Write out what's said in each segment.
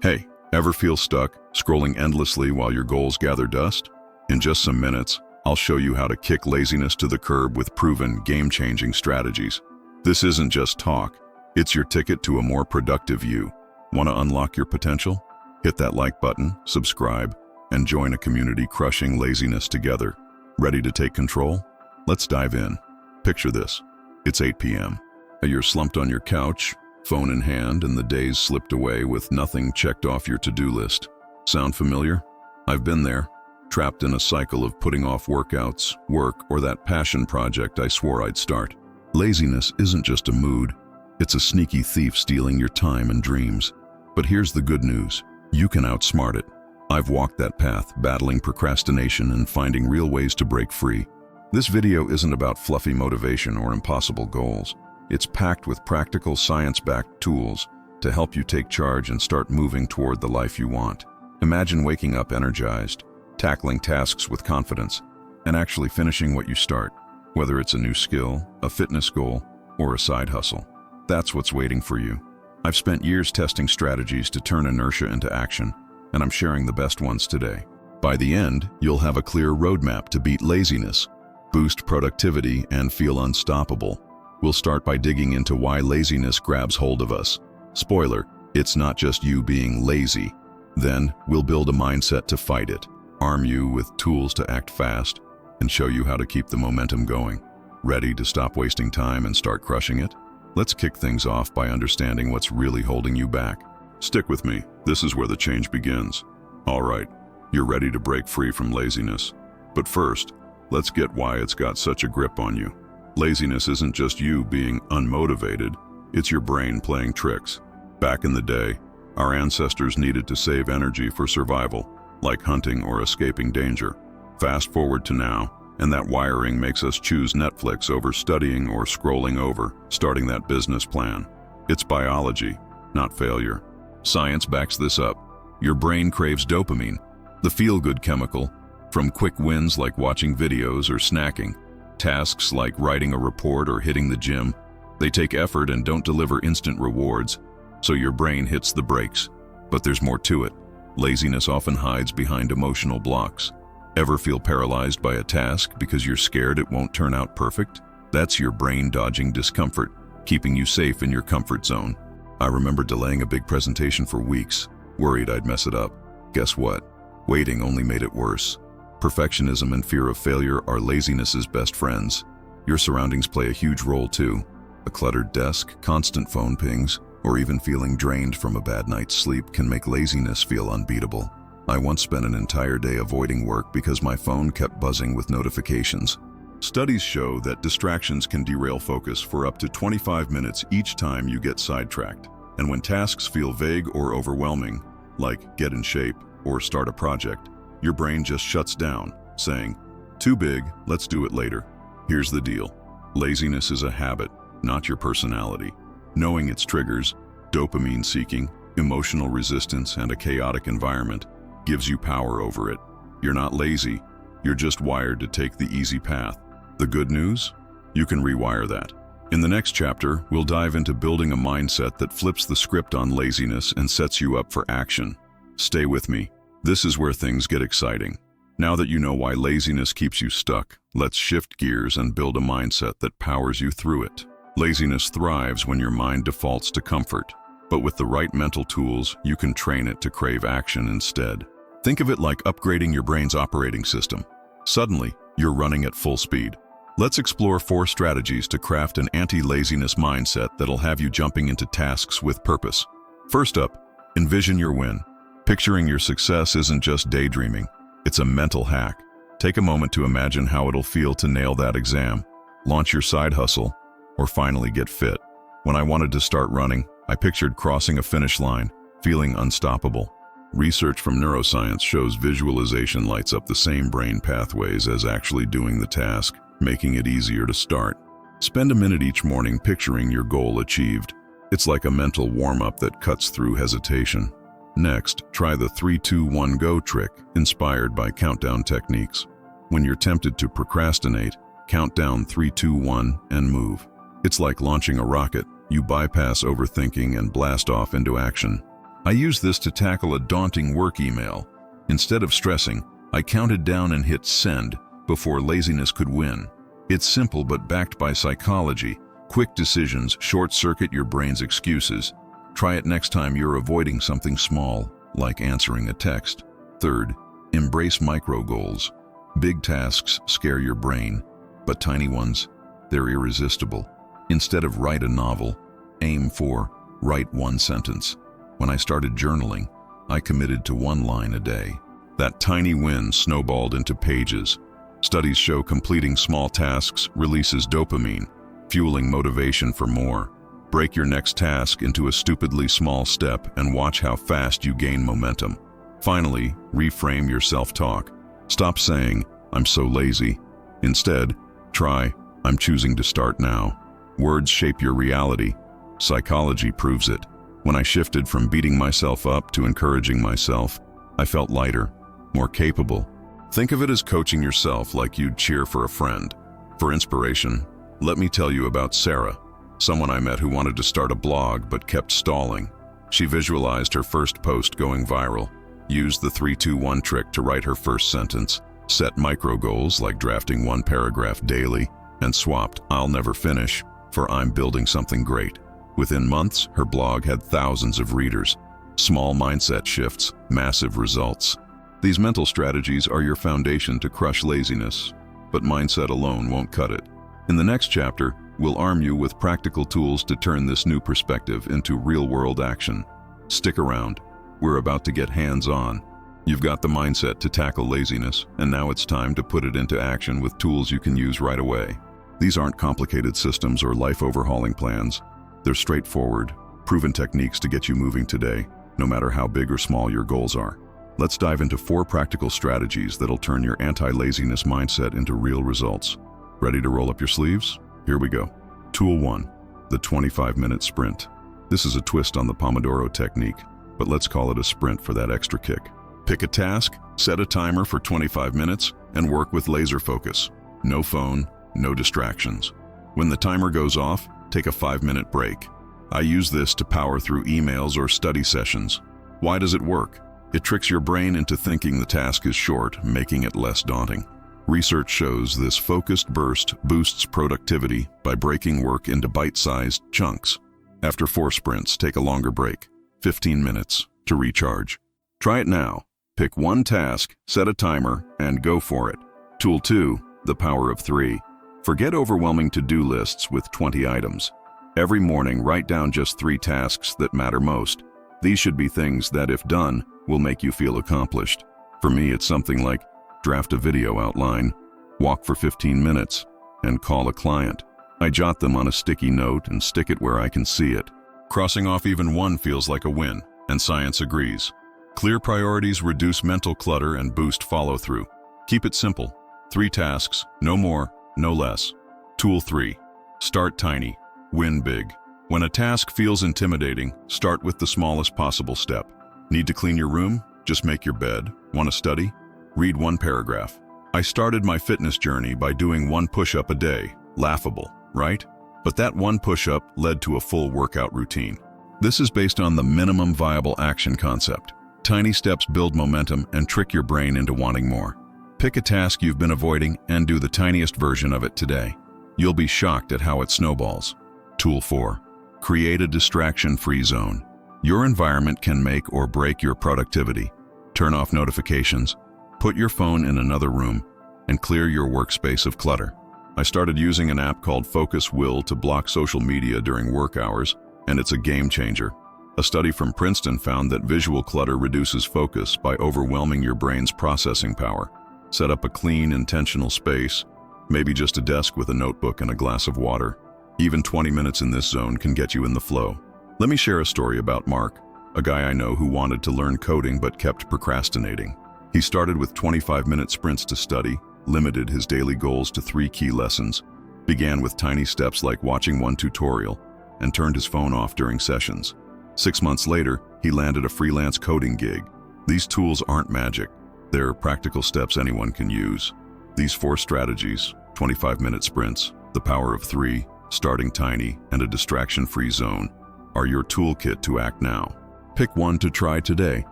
Hey, ever feel stuck, scrolling endlessly while your goals gather dust? In just some minutes, I'll show you how to kick laziness to the curb with proven, game-changing strategies. This isn't just talk, it's your ticket to a more productive you. Want to unlock your potential? Hit that like button, subscribe, and join a community crushing laziness together. Ready to take control? Let's dive in. Picture this. It's 8 p.m. You're slumped on your couch, phone in hand, and the day's slipped away with nothing checked off your to-do list. Sound familiar? I've been there, trapped in a cycle of putting off workouts, work, or that passion project I swore I'd start. Laziness isn't just a mood, it's a sneaky thief stealing your time and dreams. But here's the good news. You can outsmart it. I've walked that path, battling procrastination and finding real ways to break free. This video isn't about fluffy motivation or impossible goals. It's packed with practical, science-backed tools to help you take charge and start moving toward the life you want. Imagine waking up energized, tackling tasks with confidence, and actually finishing what you start, whether it's a new skill, a fitness goal, or a side hustle. That's what's waiting for you. I've spent years testing strategies to turn inertia into action, and I'm sharing the best ones today. By the end, you'll have a clear roadmap to beat laziness, boost productivity, and feel unstoppable. We'll start by digging into why laziness grabs hold of us. Spoiler, it's not just you being lazy. Then, we'll build a mindset to fight it, arm you with tools to act fast, and show you how to keep the momentum going. Ready to stop wasting time and start crushing it? Let's kick things off by understanding what's really holding you back. Stick with me, this is where the change begins. All right, you're ready to break free from laziness. But first, let's get why it's got such a grip on you. Laziness isn't just you being unmotivated, it's your brain playing tricks. Back in the day, our ancestors needed to save energy for survival, like hunting or escaping danger. Fast forward to now, and that wiring makes us choose Netflix over studying or scrolling over, starting that business plan. It's biology, not failure. Science backs this up. Your brain craves dopamine, the feel-good chemical, from quick wins like watching videos or snacking. Tasks like writing a report or hitting the gym, they take effort and don't deliver instant rewards, so your brain hits the brakes. But there's more to it. Laziness often hides behind emotional blocks. Ever feel paralyzed by a task because you're scared it won't turn out perfect? That's your brain dodging discomfort, keeping you safe in your comfort zone. I remember delaying a big presentation for weeks, worried I'd mess it up. Guess what? Waiting only made it worse. Perfectionism and fear of failure are laziness's best friends. Your surroundings play a huge role too. A cluttered desk, constant phone pings, or even feeling drained from a bad night's sleep can make laziness feel unbeatable. I once spent an entire day avoiding work because my phone kept buzzing with notifications. Studies show that distractions can derail focus for up to 25 minutes each time you get sidetracked. And when tasks feel vague or overwhelming, like get in shape or start a project, your brain just shuts down, saying, "Too big, let's do it later." Here's the deal. Laziness is a habit, not your personality. Knowing its triggers, dopamine seeking, emotional resistance, and a chaotic environment gives you power over it. You're not lazy, you're just wired to take the easy path. The good news? You can rewire that. In the next chapter, we'll dive into building a mindset that flips the script on laziness and sets you up for action. Stay with me. This is where things get exciting. Now that you know why laziness keeps you stuck, let's shift gears and build a mindset that powers you through it. Laziness thrives when your mind defaults to comfort, but with the right mental tools, you can train it to crave action instead. Think of it like upgrading your brain's operating system. Suddenly, you're running at full speed. Let's explore 4 strategies to craft an anti-laziness mindset that'll have you jumping into tasks with purpose. First up, envision your win. Picturing your success isn't just daydreaming, it's a mental hack. Take a moment to imagine how it'll feel to nail that exam, launch your side hustle, or finally get fit. When I wanted to start running, I pictured crossing a finish line, feeling unstoppable. Research from neuroscience shows visualization lights up the same brain pathways as actually doing the task, making it easier to start. Spend a minute each morning picturing your goal achieved. It's like a mental warm-up that cuts through hesitation. Next, try the 3-2-1-go trick, inspired by countdown techniques. When you're tempted to procrastinate, count down 3, 2, 1, and move. It's like launching a rocket. You bypass overthinking and blast off into action. I used this to tackle a daunting work email. Instead of stressing, I counted down and hit send before laziness could win. It's simple but backed by psychology. Quick decisions short-circuit your brain's excuses. Try it next time you're avoiding something small, like answering a text. Third, embrace micro goals. Big tasks scare your brain, but tiny ones, they're irresistible. Instead of write a novel, aim for write one sentence. When I started journaling, I committed to one line a day. That tiny win snowballed into pages. Studies show completing small tasks releases dopamine, fueling motivation for more. Break your next task into a stupidly small step and watch how fast you gain momentum. Finally, reframe your self-talk. Stop saying, "I'm so lazy." Instead, try, "I'm choosing to start now." Words shape your reality. Psychology proves it. When I shifted from beating myself up to encouraging myself, I felt lighter, more capable. Think of it as coaching yourself like you'd cheer for a friend. For inspiration, let me tell you about Sarah, someone I met who wanted to start a blog but kept stalling. She visualized her first post going viral, used the 3-2-1 trick to write her first sentence, set micro goals like drafting one paragraph daily, and swapped "I'll never finish" for "I'm building something great." Within months, her blog had thousands of readers. Small mindset shifts, massive results. These mental strategies are your foundation to crush laziness, but mindset alone won't cut it. In the next chapter, we'll arm you with practical tools to turn this new perspective into real-world action. Stick around. We're about to get hands-on. You've got the mindset to tackle laziness, and now it's time to put it into action with tools you can use right away. These aren't complicated systems or life-overhauling plans. They're straightforward, proven techniques to get you moving today, no matter how big or small your goals are. Let's dive into 4 practical strategies that'll turn your anti-laziness mindset into real results. Ready to roll up your sleeves? Here we go. Tool 1, the 25-minute sprint. This is a twist on the Pomodoro technique, but let's call it a sprint for that extra kick. Pick a task, set a timer for 25 minutes, and work with laser focus. No phone, no distractions. When the timer goes off, take a 5-minute break. I use this to power through emails or study sessions. Why does it work? It tricks your brain into thinking the task is short, making it less daunting. Research shows this focused burst boosts productivity by breaking work into bite-sized chunks. After 4 sprints, take a longer break, 15 minutes, to recharge. Try it now. Pick one task, set a timer, and go for it. Tool 2, the power of 3. Forget overwhelming to-do lists with 20 items. Every morning, write down just 3 tasks that matter most. These should be things that, if done, will make you feel accomplished. For me, it's something like draft a video outline, walk for 15 minutes, and call a client. I jot them on a sticky note and stick it where I can see it. Crossing off even one feels like a win, and science agrees. Clear priorities reduce mental clutter and boost follow-through. Keep it simple. 3 tasks, no more, no less. Tool 3. Start tiny. Win big. When a task feels intimidating, start with the smallest possible step. Need to clean your room? Just make your bed. Want to study? Read 1 paragraph. I started my fitness journey by doing 1 push-up a day. Laughable, right? But that 1 push-up led to a full workout routine. This is based on the minimum viable action concept. Tiny steps build momentum and trick your brain into wanting more. Pick a task you've been avoiding and do the tiniest version of it today. You'll be shocked at how it snowballs. Tool 4. Create a distraction-free zone. Your environment can make or break your productivity. Turn off notifications, put your phone in another room, and clear your workspace of clutter. I started using an app called Focus Will to block social media during work hours, and it's a game changer. A study from Princeton found that visual clutter reduces focus by overwhelming your brain's processing power. Set up a clean, intentional space, maybe just a desk with a notebook and a glass of water. Even 20 minutes in this zone can get you in the flow. Let me share a story about Mark, a guy I know who wanted to learn coding but kept procrastinating. He started with 25-minute sprints to study, limited his daily goals to 3 key lessons, began with tiny steps like watching 1 tutorial, and turned his phone off during sessions. 6 months later, he landed a freelance coding gig. These tools aren't magic. They're practical steps anyone can use. These 4 strategies, 25-minute sprints, the power of 3, starting tiny, and a distraction-free zone, are your toolkit to act now. Pick one to try today,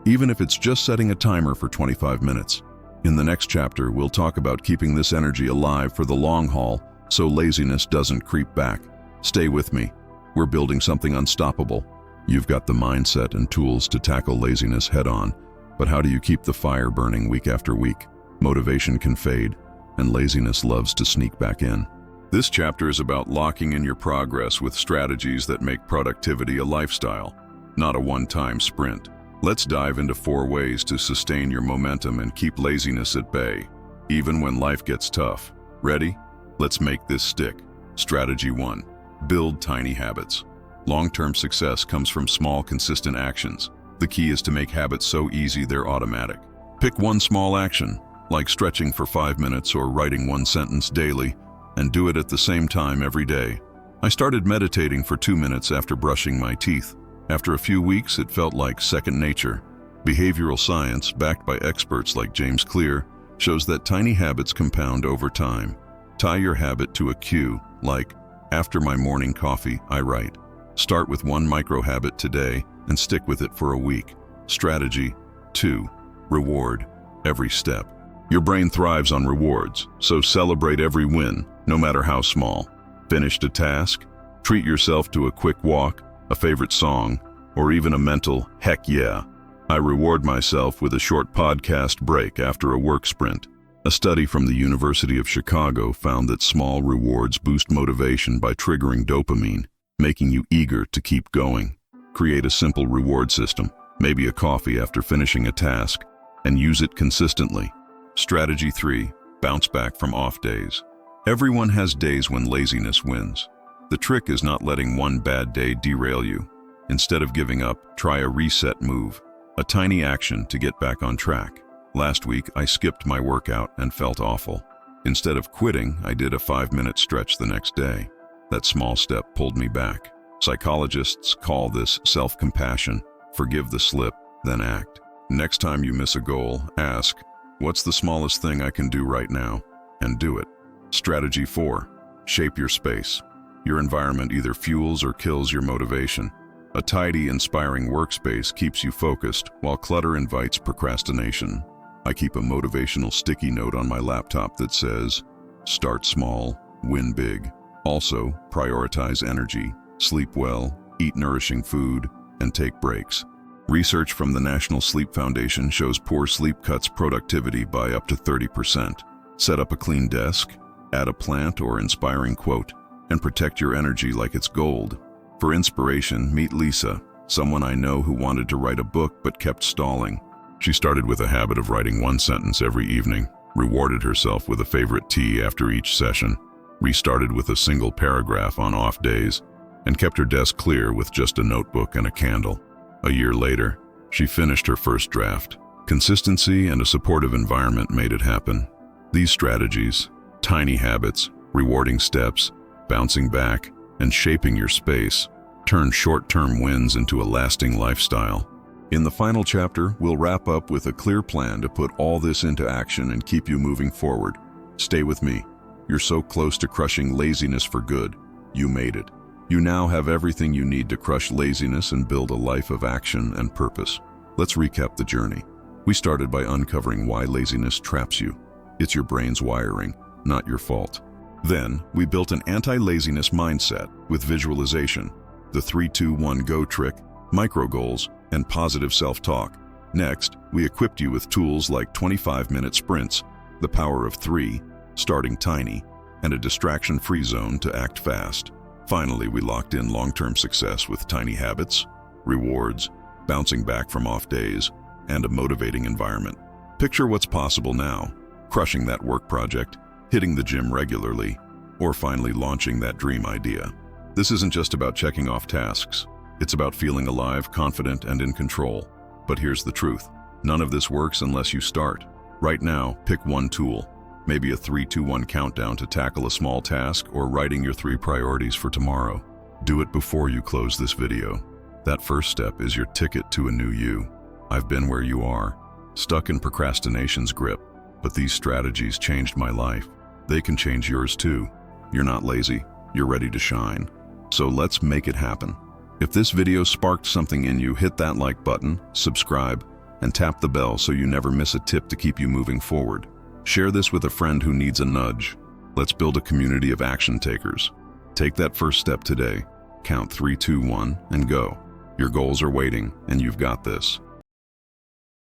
even if it's just setting a timer for 25 minutes. In the next chapter, we'll talk about keeping this energy alive for the long haul so laziness doesn't creep back. Stay with me. We're building something unstoppable. You've got the mindset and tools to tackle laziness head-on, but how do you keep the fire burning week after week? Motivation can fade, and laziness loves to sneak back in. This chapter is about locking in your progress with strategies that make productivity a lifestyle, not a one-time sprint. Let's dive into 4 ways to sustain your momentum and keep laziness at bay, even when life gets tough. Ready? Let's make this stick. Strategy 1. Build tiny habits. Long-term success comes from small, consistent actions. The key is to make habits so easy they're automatic. Pick one small action, like stretching for 5 minutes or writing 1 sentence daily, and do it at the same time every day. I started meditating for 2 minutes after brushing my teeth. After a few weeks, it felt like second nature. Behavioral science, backed by experts like James Clear, shows that tiny habits compound over time. Tie your habit to a cue, like, after my morning coffee, I write. Start with 1 micro habit today and stick with it for a week. Strategy 2. Reward every step. Your brain thrives on rewards, so celebrate every win, no matter how small. Finished a task? Treat yourself to a quick walk, a favorite song, or even a mental heck yeah. I reward myself with a short podcast break after a work sprint. A study from the University of Chicago found that small rewards boost motivation by triggering dopamine, making you eager to keep going. Create a simple reward system, maybe a coffee after finishing a task, and use it consistently. Strategy 3. Bounce back from off days. Everyone has days when laziness wins. The trick is not letting one bad day derail you. Instead of giving up, try a reset move, a tiny action to get back on track. Last week, I skipped my workout and felt awful. Instead of quitting, I did a 5-minute stretch the next day. That small step pulled me back. Psychologists call this self-compassion. Forgive the slip, then act. Next time you miss a goal, ask, what's the smallest thing I can do right now? And do it. Strategy 4. Shape your space. Your environment either fuels or kills your motivation. A tidy, inspiring workspace keeps you focused, while clutter invites procrastination. I keep a motivational sticky note on my laptop that says, start small, win big. Also, prioritize energy, sleep well, eat nourishing food, and take breaks. Research from the National Sleep Foundation shows poor sleep cuts productivity by up to 30%. Set up a clean desk, add a plant or inspiring quote, and protect your energy like it's gold. For inspiration, meet Lisa, someone I know who wanted to write a book but kept stalling. She started with a habit of writing 1 sentence every evening, rewarded herself with a favorite tea after each session, restarted with a single paragraph on off days, and kept her desk clear with just a notebook and a candle. A year later, she finished her first draft. Consistency and a supportive environment made it happen. These strategies, tiny habits, rewarding steps, bouncing back, and shaping your space, turn short-term wins into a lasting lifestyle. In the final chapter, we'll wrap up with a clear plan to put all this into action and keep you moving forward. Stay with me. You're so close to crushing laziness for good. You made it. You now have everything you need to crush laziness and build a life of action and purpose. Let's recap the journey. We started by uncovering why laziness traps you. It's your brain's wiring, not your fault. Then, we built an anti-laziness mindset with visualization, the 3-2-1-go trick, micro goals, and positive self-talk. Next, we equipped you with tools like 25-minute sprints, the power of 3, starting tiny, and a distraction-free zone to act fast. Finally, we locked in long-term success with tiny habits, rewards, bouncing back from off days, and a motivating environment. Picture what's possible now, crushing that work project, hitting the gym regularly, or finally launching that dream idea. This isn't just about checking off tasks. It's about feeling alive, confident, and in control. But here's the truth. None of this works unless you start. Right now, pick one tool. Maybe a 3-2-1 countdown to tackle a small task or writing your 3 priorities for tomorrow. Do it before you close this video. That first step is your ticket to a new you. I've been where you are, stuck in procrastination's grip, but these strategies changed my life. They can change yours too. You're not lazy, you're ready to shine. So let's make it happen. If this video sparked something in you, hit that like button, subscribe, and tap the bell so you never miss a tip to keep you moving forward. Share this with a friend who needs a nudge. Let's build a community of action takers. Take that first step today. Count 3, 2, 1, and go. Your goals are waiting, and you've got this.